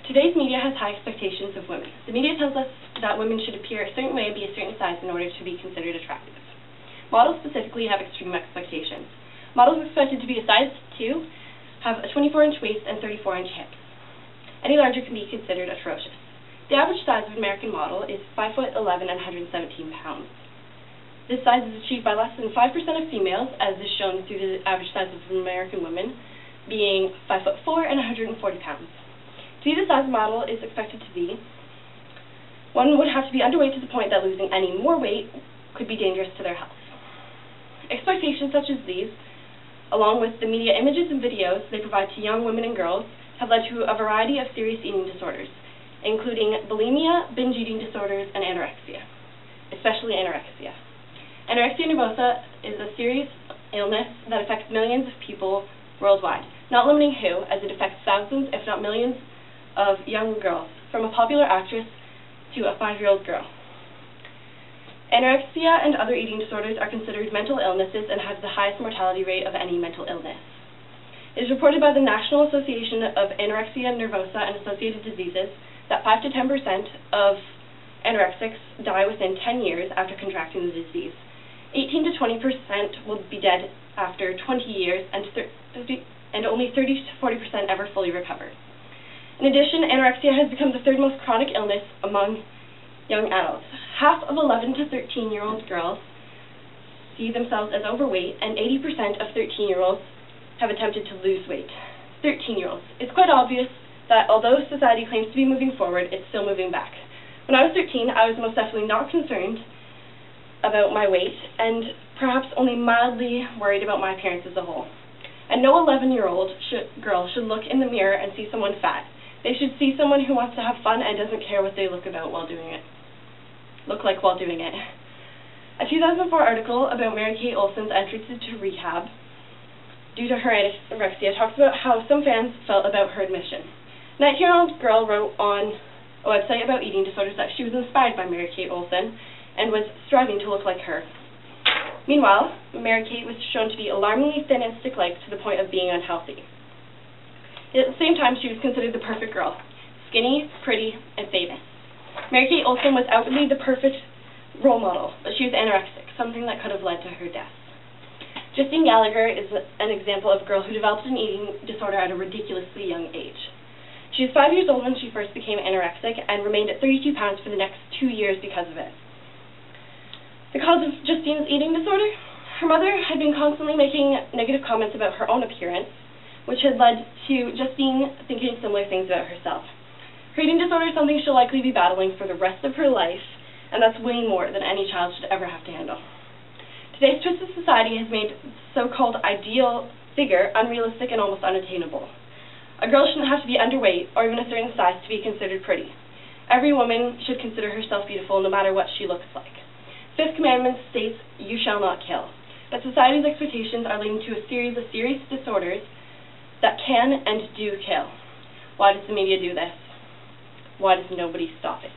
Today's media has high expectations of women. The media tells us that women should appear a certain way and be a certain size in order to be considered attractive. Models specifically have extreme expectations. Models are expected to be a size 2, have a 24-inch waist and 34-inch hips. Any larger can be considered atrocious. The average size of an American model is 5'11" and 117 pounds. This size is achieved by less than 5% of females, as is shown through the average size of American women, being 5'4" and 140 pounds. To be the size a model is expected to be, one would have to be underweight to the point that losing any more weight could be dangerous to their health. Expectations such as these, along with the media images and videos they provide to young women and girls, have led to a variety of serious eating disorders, including bulimia, binge eating disorders, and anorexia, especially anorexia. Anorexia nervosa is a serious illness that affects millions of people worldwide, not limiting who, as it affects thousands, if not millions, of young girls, from a popular actress to a 5-year-old girl. Anorexia and other eating disorders are considered mental illnesses and have the highest mortality rate of any mental illness. It is reported by the National Association of Anorexia Nervosa and Associated Diseases that 5 to 10% of anorexics die within 10 years after contracting the disease. 18 to 20% will be dead after 20 years, and only 30 to 40% ever fully recover. In addition, anorexia has become the third most chronic illness among young adults. Half of 11 to 13-year-old girls see themselves as overweight, and 80% of 13-year-olds have attempted to lose weight. 13-year-olds. It's quite obvious that although society claims to be moving forward, it's still moving back. When I was 13, I was most definitely not concerned about my weight, and perhaps only mildly worried about my appearance as a whole. And no 11-year-old girl should look in the mirror and see someone fat. They should see someone who wants to have fun and doesn't care what they look like while doing it. A 2004 article about Mary-Kate Olsen's entrance into rehab due to her anorexia talks about how some fans felt about her admission. A 19-year-old girl wrote on a website about eating disorders that she was inspired by Mary-Kate Olsen and was striving to look like her. Meanwhile, Mary-Kate was shown to be alarmingly thin and stick-like to the point of being unhealthy. Yet at the same time, she was considered the perfect girl, skinny, pretty, and famous. Mary-Kate Olsen was outwardly the perfect role model, but she was anorexic, something that could have led to her death. Justine Gallagher is an example of a girl who developed an eating disorder at a ridiculously young age. She was 5 years old when she first became anorexic and remained at 32 pounds for the next 2 years because of it. The cause of Justine's eating disorder? Her mother had been constantly making negative comments about her own appearance, which had led to Justine thinking similar things about herself. Her eating disorder is something she'll likely be battling for the rest of her life, and that's way more than any child should ever have to handle. Today's twisted society has made the so-called ideal figure unrealistic and almost unattainable. A girl shouldn't have to be underweight or even a certain size to be considered pretty. Every woman should consider herself beautiful no matter what she looks like. Fifth Commandment states, "You shall not kill." But society's expectations are leading to a series of serious disorders that can and do kill. Why does the media do this? Why does nobody stop it?